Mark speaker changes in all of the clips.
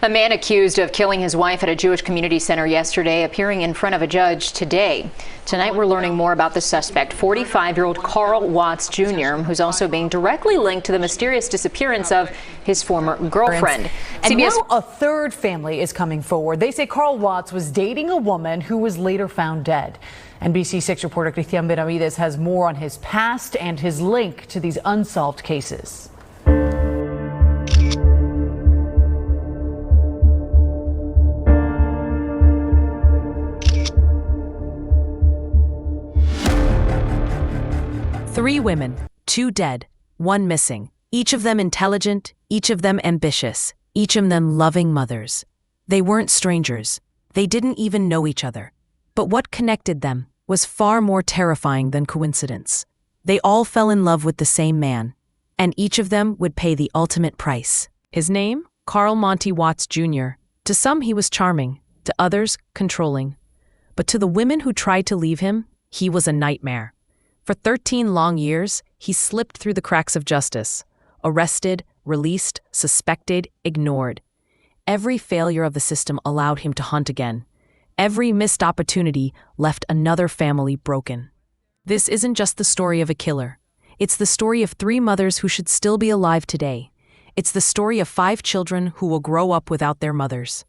Speaker 1: A man accused of killing his wife at a Jewish community center yesterday appearing in front of a judge today. Tonight we're learning more about the suspect, 45-year-old Carl Watts Jr., who's also being directly linked to the mysterious disappearance of his former girlfriend.
Speaker 2: And now a third family is coming forward. They say Carl Watts was dating a woman who was later found dead. NBC6 reporter Cristian Benavides has more on his past and his link to these unsolved cases.
Speaker 3: Three women, 2 dead, 1 missing. Each of them intelligent, each of them ambitious, each of them loving mothers. They weren't strangers. They didn't even know each other. But what connected them was far more terrifying than coincidence. They all fell in love with the same man, and each of them would pay the ultimate price. His name? Carl Monty Watts Jr. To some he was charming, to others controlling. But to the women who tried to leave him, he was a nightmare. For 13 long years, he slipped through the cracks of justice. Arrested, released, suspected, ignored. Every failure of the system allowed him to hunt again. Every missed opportunity left another family broken. This isn't just the story of a killer. It's the story of 3 mothers who should still be alive today. It's the story of 5 children who will grow up without their mothers.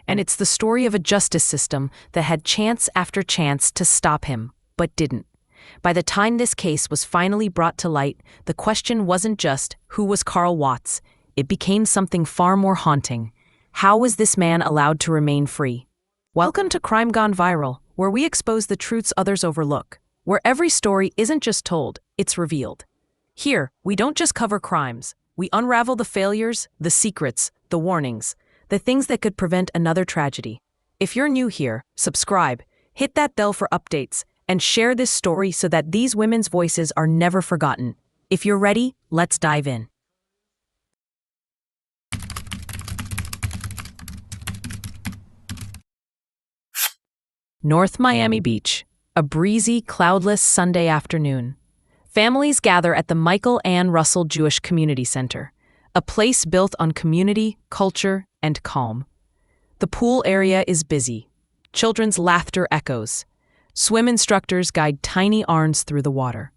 Speaker 3: And it's the story of a justice system that had chance after chance to stop him, but didn't. By the time this case was finally brought to light, the question wasn't just who was Carl Watts. It became something far more haunting. How was this man allowed to remain free? Welcome to Crime Gone Viral, where we expose the truths others overlook, where every story isn't just told, it's revealed. Here, we don't just cover crimes. We unravel the failures, the secrets, the warnings, the things that could prevent another tragedy. If you're new here, subscribe, hit that bell for updates, and share this story so that these women's voices are never forgotten. If you're ready, let's dive in. North Miami Beach, a breezy, cloudless Sunday afternoon. Families gather at the Michael Ann Russell Jewish Community Center, a place built on community, culture, and calm. The pool area is busy. Children's laughter echoes. Swim instructors guide tiny arms through the water.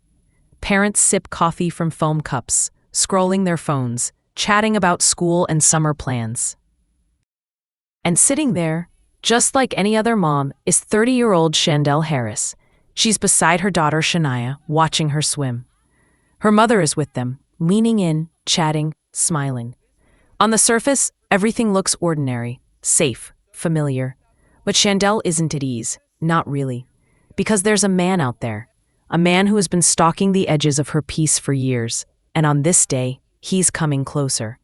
Speaker 3: Parents sip coffee from foam cups, scrolling their phones, chatting about school and summer plans. And sitting there, just like any other mom, is 30-year-old Shandell Harris. She's beside her daughter Shania, watching her swim. Her mother is with them, leaning in, chatting, smiling. On the surface, everything looks ordinary, safe, familiar. But Shandell isn't at ease, not really. Because there's a man out there, a man who has been stalking the edges of her peace for years, and on this day, he's coming closer.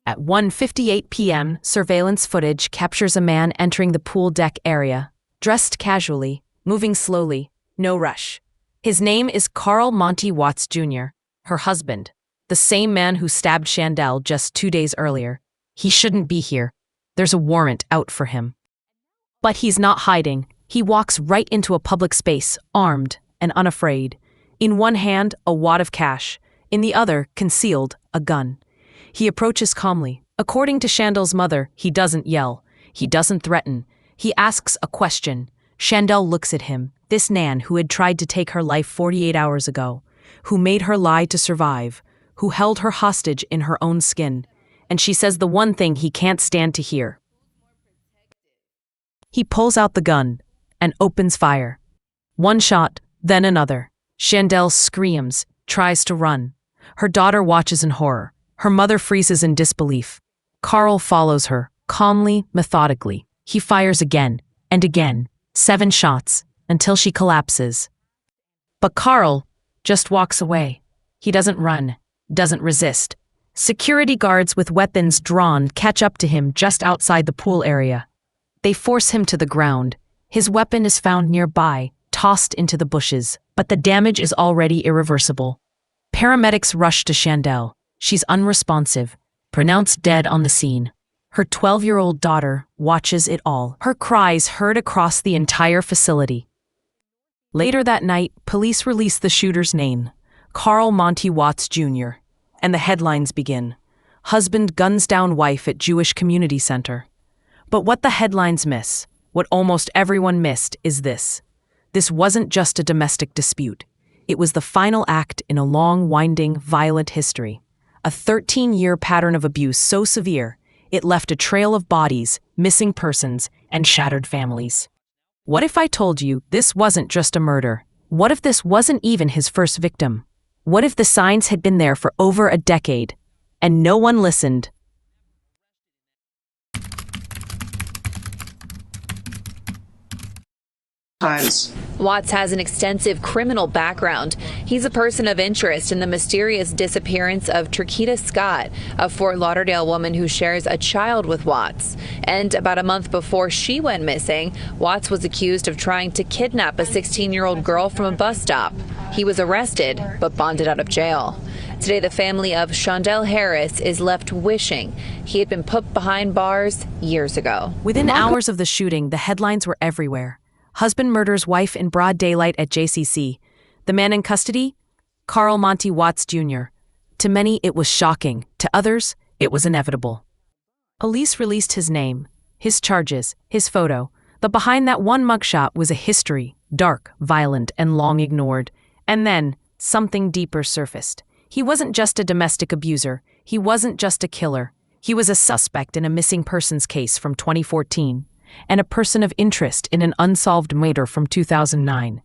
Speaker 3: At 1:58 p.m., surveillance footage captures a man entering the pool deck area, dressed casually, moving slowly, no rush. His name is Carl Monty Watts Jr., her husband, the same man who stabbed Shandell just 2 days earlier. He shouldn't be here. There's a warrant out for him. But he's not hiding. He walks right into a public space, armed and unafraid. In one hand, a wad of cash. In the other, concealed, a gun. He approaches calmly. According to Shandell's mother, he doesn't yell. He doesn't threaten. He asks a question. Shandell looks at him, this man who had tried to take her life 48 hours ago, who made her lie to survive, who held her hostage in her own skin. And she says the one thing he can't stand to hear. He pulls out the gun and opens fire. One shot, then another. Shandell screams, tries to run. Her daughter watches in horror. Her mother freezes in disbelief. Carl follows her, calmly, methodically. He fires again and again, 7 shots, until she collapses. But Carl just walks away. He doesn't run, doesn't resist. Security guards with weapons drawn catch up to him just outside the pool area. They force him to the ground. His weapon is found nearby, tossed into the bushes, but the damage is already irreversible. Paramedics rush to Shandell. She's unresponsive, pronounced dead on the scene. Her 12-year-old daughter watches it all, her cries heard across the entire facility. Later that night, police release the shooter's name, Carl Monty Watts Jr., and the headlines begin. Husband guns down wife at Jewish community center. But what the headlines miss, what almost everyone missed, is this. This wasn't just a domestic dispute. It was the final act in a long, winding, violent history. A 13-year pattern of abuse so severe, it left a trail of bodies, missing persons, and shattered families. What if I told you this wasn't just a murder? What if this wasn't even his first victim? What if the signs had been there for over a decade, and no one listened?
Speaker 4: Watts has an extensive criminal background. He's a person of interest in the mysterious disappearance of Traquita Scott, a Fort Lauderdale woman who shares a child with Watts. And about a month before she went missing, Watts was accused of trying to kidnap a 16-year-old girl from a bus stop. He was arrested, but bonded out of jail. Today, the family of Shandell Harris is left wishing he had been put behind bars years ago.
Speaker 3: Within hours of the shooting, the headlines were everywhere. Husband murders wife in broad daylight at JCC. The man in custody? Carl Monty Watts Jr. To many, it was shocking. To others, it was inevitable. Police released his name, his charges, his photo. But behind that one mugshot was a history, dark, violent, and long ignored. And then, something deeper surfaced. He wasn't just a domestic abuser. He wasn't just a killer. He was a suspect in a missing persons case from 2014. And a person of interest in an unsolved murder from 2009.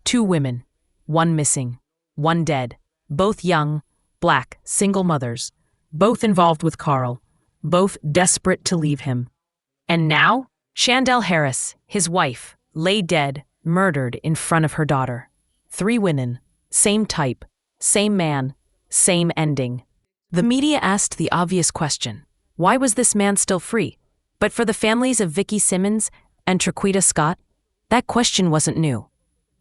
Speaker 3: 2 women, 1 missing, 1 dead, both young, black, single mothers, both involved with Carl, both desperate to leave him. And now, Shandell Harris, his wife, lay dead, murdered in front of her daughter. 3 women, same type, same man, same ending. The media asked the obvious question: why was this man still free? But for the families of Vicki Simmons and Traquita Scott, that question wasn't new.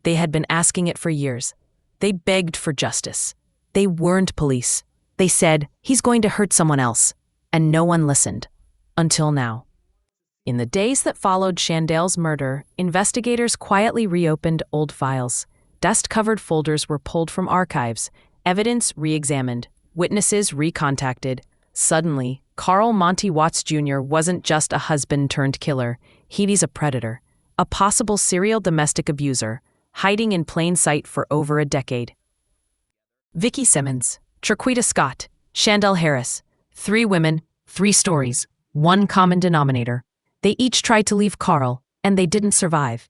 Speaker 3: They had been asking it for years. They begged for justice. They warned police. They said, he's going to hurt someone else. And no one listened. Until now. In the days that followed Shandell's murder, investigators quietly reopened old files. Dust-covered folders were pulled from archives, evidence re-examined, witnesses recontacted. Suddenly, Carl Monty Watts Jr. wasn't just a husband-turned-killer. He's a predator, a possible serial domestic abuser, hiding in plain sight for over a decade. Vicki Simmons, Traquita Scott, Shandell Harris. 3 women, 3 stories, 1 common denominator. They each tried to leave Carl, and they didn't survive.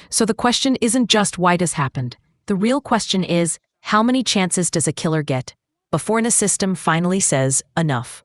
Speaker 3: So the question isn't just why this happened. The real question is, how many chances does a killer get before the system finally says enough?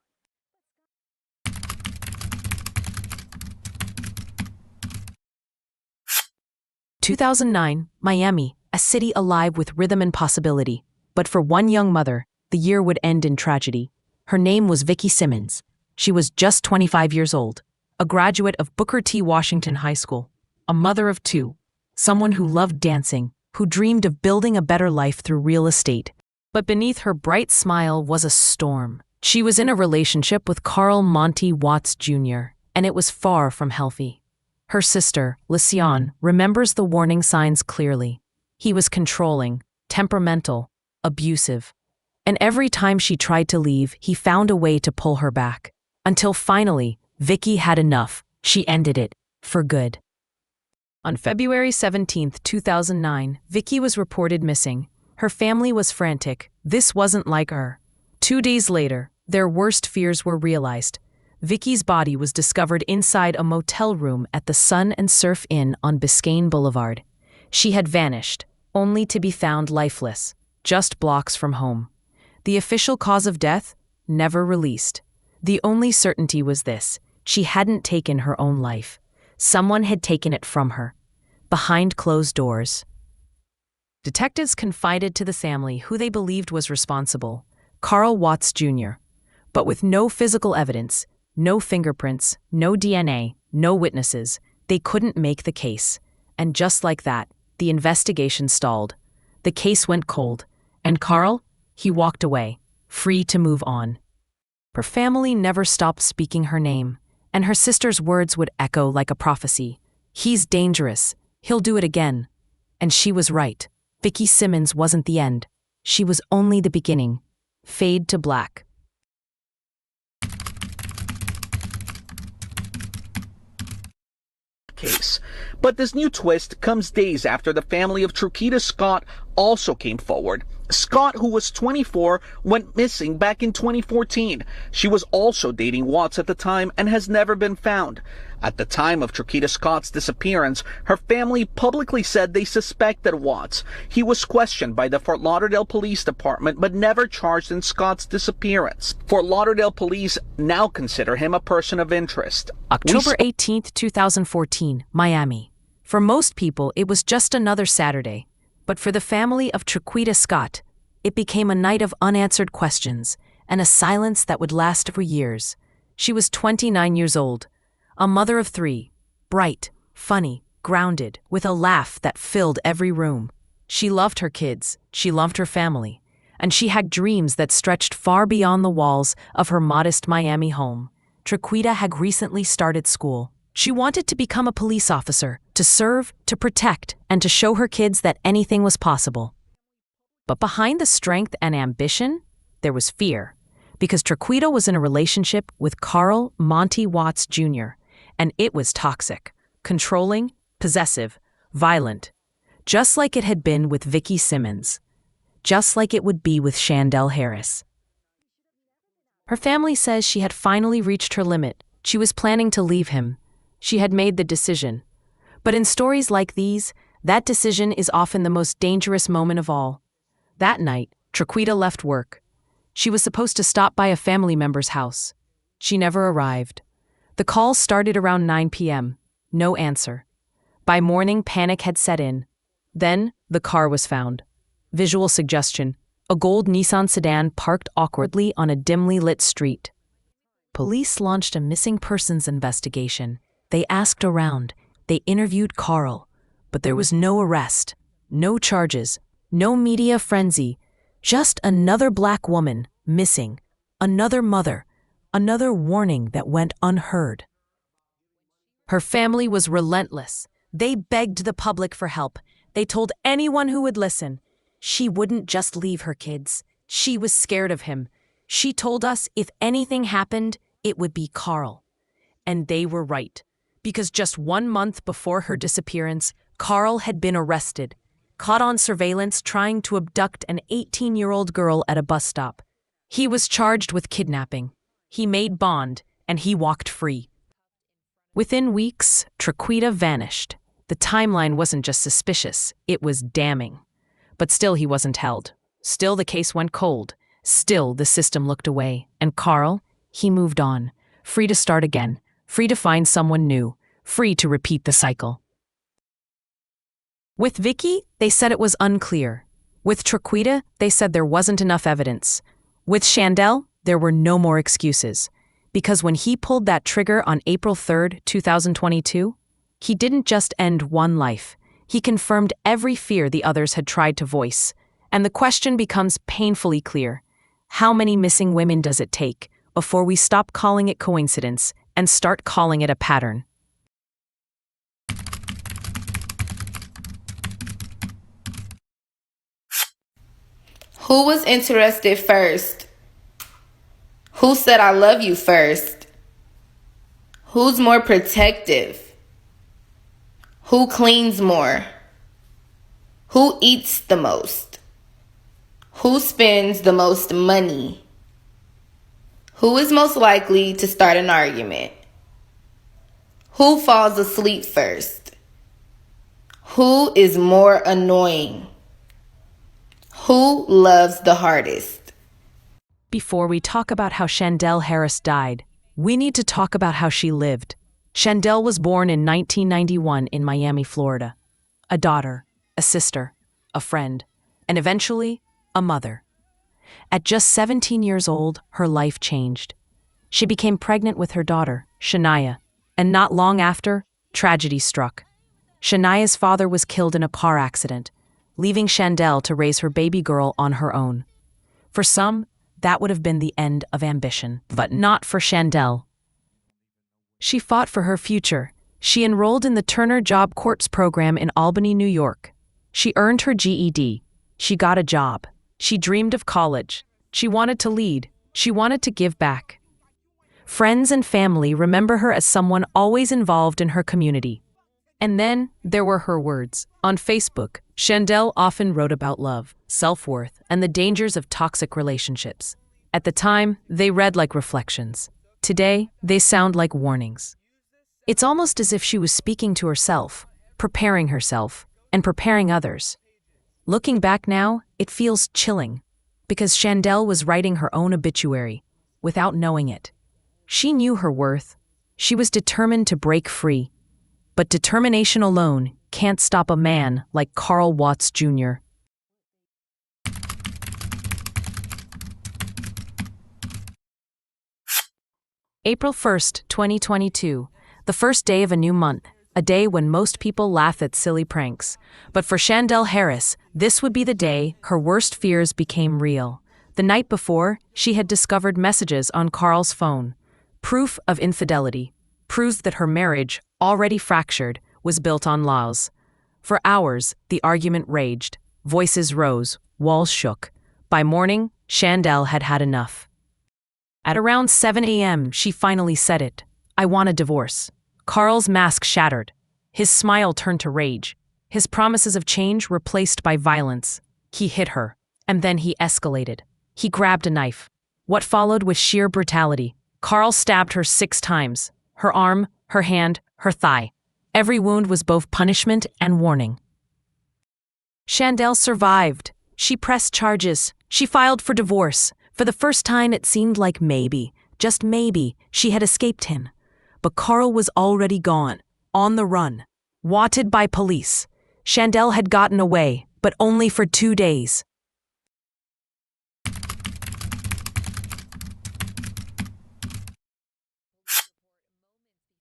Speaker 3: 2009, Miami, a city alive with rhythm and possibility. But for one young mother, the year would end in tragedy. Her name was Vicki Simmons. She was just 25 years old, a graduate of Booker T. Washington High School, a mother of 2, someone who loved dancing, who dreamed of building a better life through real estate. But beneath her bright smile was a storm. She was in a relationship with Carl Monty Watts Jr., and it was far from healthy. Her sister, Lysiane, remembers the warning signs clearly. He was controlling, temperamental, abusive. And every time she tried to leave, he found a way to pull her back. Until finally, Vicki had enough. She ended it, for good. On February 17, 2009, Vicki was reported missing. Her family was frantic. This wasn't like her. 2 days later, their worst fears were realized. Vicki's body was discovered inside a motel room at the Sun and Surf Inn on Biscayne Boulevard. She had vanished, only to be found lifeless, just blocks from home. The official cause of death? Never released. The only certainty was this: she hadn't taken her own life. Someone had taken it from her. Behind closed doors. Detectives confided to the family who they believed was responsible: Carl Watts Jr. But with no physical evidence, no fingerprints, no DNA, no witnesses, they couldn't make the case. And just like that, the investigation stalled. The case went cold. And Carl? He walked away, free to move on. Her family never stopped speaking her name, and her sister's words would echo like a prophecy. He's dangerous. He'll do it again. And she was right. Vicki Simmons wasn't the end. She was only the beginning. Fade to black.
Speaker 5: case. But this new twist comes days after the family of Traquita Scott also came forward. Scott, who was 24, went missing back in 2014. She was also dating Watts at the time and has never been found. At the time of Traquita Scott's disappearance, her family publicly said they suspected Watts. He was questioned by the Fort Lauderdale Police Department but never charged in Scott's disappearance. Fort Lauderdale police now consider him a person of interest.
Speaker 3: October 18th, 2014, Miami. For most people, it was just another Saturday. But for the family of Traquita Scott, it became a night of unanswered questions and a silence that would last for years. She was 29 years old, a mother of 3, bright, funny, grounded, with a laugh that filled every room. She loved her kids, she loved her family, and she had dreams that stretched far beyond the walls of her modest Miami home. Traquita had recently started school. She wanted to become a police officer, to serve, to protect, and to show her kids that anything was possible. But behind the strength and ambition, there was fear, because Traquita was in a relationship with Carl Monty Watts Jr., and it was toxic, controlling, possessive, violent, just like it had been with Vicki Simmons, just like it would be with Shandell Harris. Her family says she had finally reached her limit. She was planning to leave him. She had made the decision. But in stories like these, that decision is often the most dangerous moment of all. That night, Traquita left work. She was supposed to stop by a family member's house. She never arrived. The call started around 9 p.m. No answer. By morning, panic had set in. Then, the car was found. Visual suggestion: a gold Nissan sedan parked awkwardly on a dimly lit street. Police launched a missing persons investigation. They asked around. They interviewed Carl. But there was no arrest, no charges, no media frenzy. Just another black woman missing. Another mother. Another warning that went unheard. Her family was relentless. They begged the public for help. They told anyone who would listen. She wouldn't just leave her kids. She was scared of him. She told us if anything happened, it would be Carl. And they were right. Because just 1 month before her disappearance, Carl had been arrested, caught on surveillance trying to abduct an 18-year-old girl at a bus stop. He was charged with kidnapping. He made bond, and he walked free. Within weeks, Traquita vanished. The timeline wasn't just suspicious, it was damning. But still he wasn't held. Still the case went cold. Still the system looked away. And Carl, he moved on, free to start again, free to find someone new, free to repeat the cycle. With Vicki, they said it was unclear. With Traquita, they said there wasn't enough evidence. With Shandell, there were no more excuses. Because when he pulled that trigger on April 3rd, 2022, he didn't just end one life. He confirmed every fear the others had tried to voice. And the question becomes painfully clear. How many missing women does it take before we stop calling it coincidence and start calling it a pattern?
Speaker 6: Who was interested first? Who said I love you first? Who's more protective? Who cleans more? Who eats the most? Who spends the most money? Who is most likely to start an argument? Who falls asleep first? Who is more annoying? Who loves the hardest?
Speaker 3: Before we talk about how Shandell Harris died, we need to talk about how she lived. Shandell was born in 1991 in Miami, Florida. A daughter, a sister, a friend, and eventually, a mother. At just 17 years old, her life changed. She became pregnant with her daughter, Shania, and not long after, tragedy struck. Shania's father was killed in a car accident, leaving Shandell to raise her baby girl on her own. For some, that would have been the end of ambition, but not for Shandell. She fought for her future. She enrolled in the Turner Job Corps program in Albany, New York. She earned her GED. She got a job. She dreamed of college. She wanted to lead. She wanted to give back. Friends and family remember her as someone always involved in her community. And then there were her words. On Facebook, Shandell often wrote about love, self-worth, and the dangers of toxic relationships. At the time, they read like reflections. Today, they sound like warnings. It's almost as if she was speaking to herself, and preparing others. Looking back now, it feels chilling, because Shandell was writing her own obituary, without knowing it. She knew her worth. She was determined to break free. But determination alone can't stop a man like Carl Watts Jr. April 1st, 2022, the first day of a new month, a day when most people laugh at silly pranks. But for Shandell Harris, this would be the day her worst fears became real. The night before, she had discovered messages on Carl's phone. Proof of infidelity. Proves that her marriage, already fractured, was built on lies. For hours, the argument raged. Voices rose, walls shook. By morning, Shandell had had enough. At around 7 a.m., she finally said it. I want a divorce. Carl's mask shattered. His smile turned to rage. His promises of change replaced by violence. He hit her, and then he escalated. He grabbed a knife. What followed was sheer brutality. Carl stabbed her 6 times. Her arm, her hand, her thigh. Every wound was both punishment and warning. Shandell survived. She pressed charges. She filed for divorce. For the first time, it seemed like maybe, just maybe, she had escaped him. But Carl was already gone, on the run, wanted by police. Shandell had gotten away, but only for 2 days.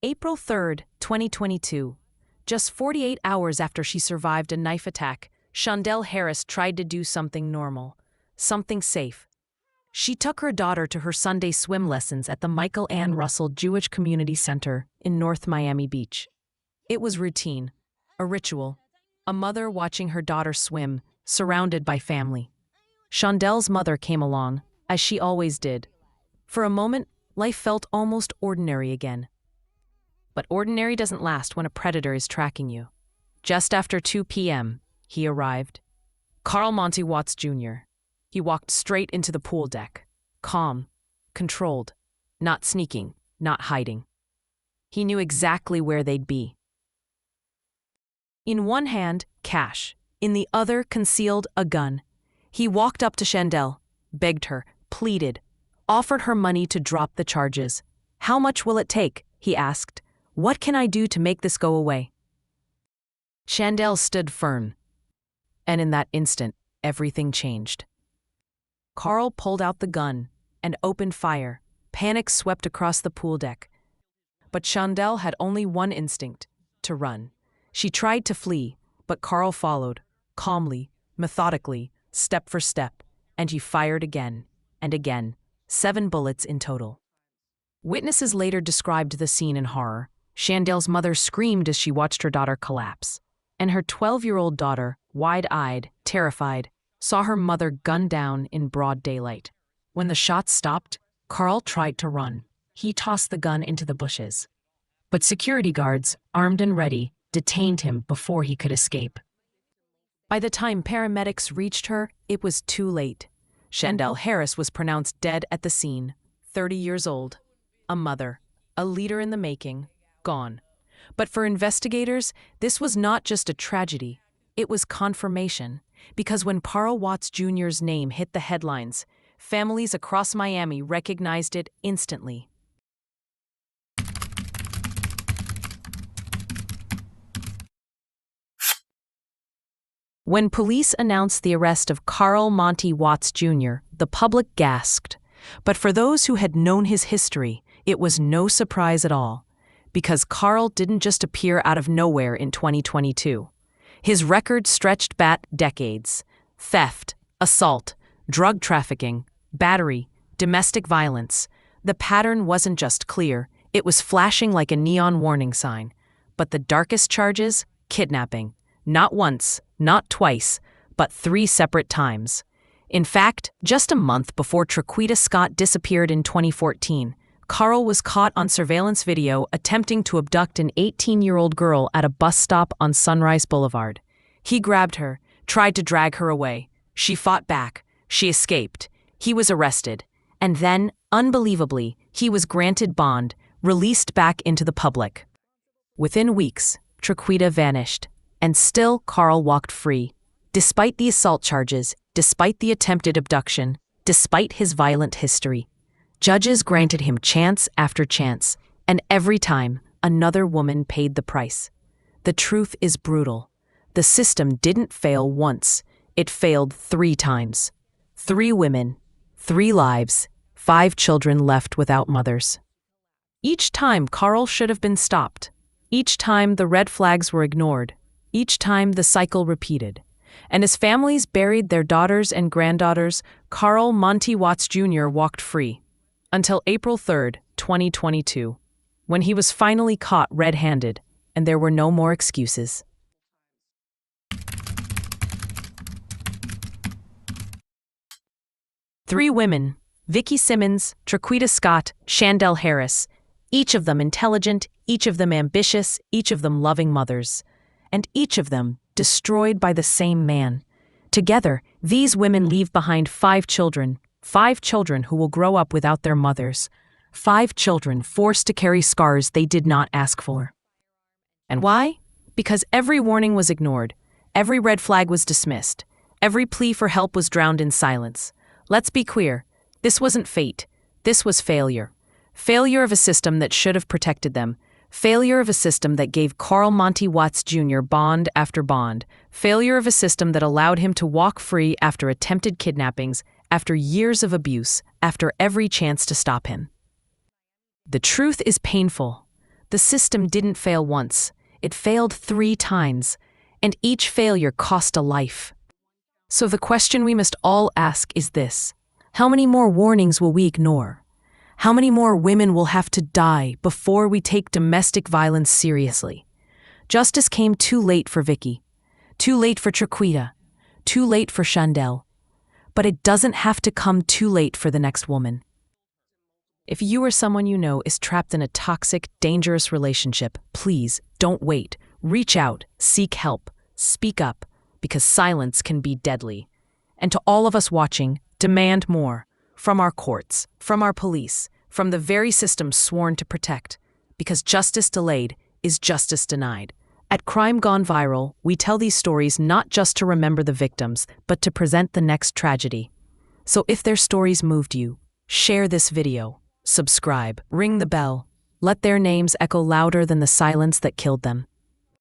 Speaker 3: April 3rd, 2022. Just 48 hours after she survived a knife attack, Shandell Harris tried to do something normal, something safe. She took her daughter to her Sunday swim lessons at the Michael and Russell Jewish Community Center in North Miami Beach. It was routine, a ritual, a mother watching her daughter swim, surrounded by family. Shandell's mother came along, as she always did. For a moment, life felt almost ordinary again. But ordinary doesn't last when a predator is tracking you. Just after 2 p.m., he arrived. Carl Monty Watts Jr. He walked straight into the pool deck. Calm, controlled, not sneaking, not hiding. He knew exactly where they'd be. In one hand, cash. In the other, concealed a gun. He walked up to Shandell, begged her, pleaded, offered her money to drop the charges. How much will it take? He asked. What can I do to make this go away? Shandell stood firm. And in that instant, everything changed. Carl pulled out the gun and opened fire. Panic swept across the pool deck. But Shandell had only one instinct, to run. She tried to flee, but Carl followed, calmly, methodically, step for step, and he fired again and again, 7 bullets in total. Witnesses later described the scene in horror. Shandell's mother screamed as she watched her daughter collapse, and her 12-year-old daughter, wide-eyed, terrified, saw her mother gunned down in broad daylight. When the shots stopped, Carl tried to run. He tossed the gun into the bushes. But security guards, armed and ready, detained him before he could escape. By the time paramedics reached her, it was too late. Shandell Harris was pronounced dead at the scene, 30 years old. A mother, a leader in the making, gone. But for investigators, this was not just a tragedy. It was confirmation. Because when Carl Watts Jr.'s name hit the headlines, families across Miami recognized it instantly. When police announced the arrest of Carl Monty Watts Jr., the public gasped. But for those who had known his history, it was no surprise at all. Because Carl didn't just appear out of nowhere in 2022. His record stretched back decades. Theft, assault, drug trafficking, battery, domestic violence. The pattern wasn't just clear, it was flashing like a neon warning sign. But the darkest charges? Kidnapping. Not once, not twice, but 3 separate times. In fact, just a month before Traquita Scott disappeared in 2014, Carl was caught on surveillance video attempting to abduct an 18-year-old girl at a bus stop on Sunrise Boulevard. He grabbed her, tried to drag her away. She fought back. She escaped. He was arrested. And then, unbelievably, he was granted bond, released back into the public. Within weeks, Traquita vanished. And still, Carl walked free. Despite the assault charges, despite the attempted abduction, despite his violent history. Judges granted him chance after chance, and every time, another woman paid the price. The truth is brutal. The system didn't fail once. It failed 3 times. 3 women, 3 lives, 5 children left without mothers. Each time, Carl should have been stopped. Each time, the red flags were ignored. Each time, the cycle repeated. And as families buried their daughters and granddaughters, Carl Monty Watts Jr. walked free. Until April 3, 2022, when he was finally caught red-handed, and there were no more excuses. Three women, Vicki Simmons, Traquita Scott, Shandell Harris, each of them intelligent, each of them ambitious, each of them loving mothers, and each of them destroyed by the same man. Together, these women leave behind 5 children who will grow up without their mothers, 5 children forced to carry scars they did not ask for. And why? Because every warning was ignored, every red flag was dismissed, every plea for help was drowned in silence. Let's be clear, this wasn't fate, this was failure. Failure of a system that should have protected them. Failure of a system that gave Carl Monty Watts Jr. bond after bond. Failure of a system that allowed him to walk free after attempted kidnappings, after years of abuse, after every chance to stop him. The truth is painful. The system didn't fail once. It failed 3 times, and each failure cost a life. So the question we must all ask is this: how many more warnings will we ignore? How many more women will have to die before we take domestic violence seriously? Justice came too late for Vicki, too late for Traquita, too late for Shandell. But it doesn't have to come too late for the next woman. If you or someone you know is trapped in a toxic, dangerous relationship, please don't wait. Reach out, seek help, speak up, because silence can be deadly. And to all of us watching, demand more. From our courts, from our police, from the very system sworn to protect, because justice delayed is justice denied. At Crime Gone Viral, we tell these stories not just to remember the victims, but to present the next tragedy. So if their stories moved you, share this video, subscribe, ring the bell, let their names echo louder than the silence that killed them.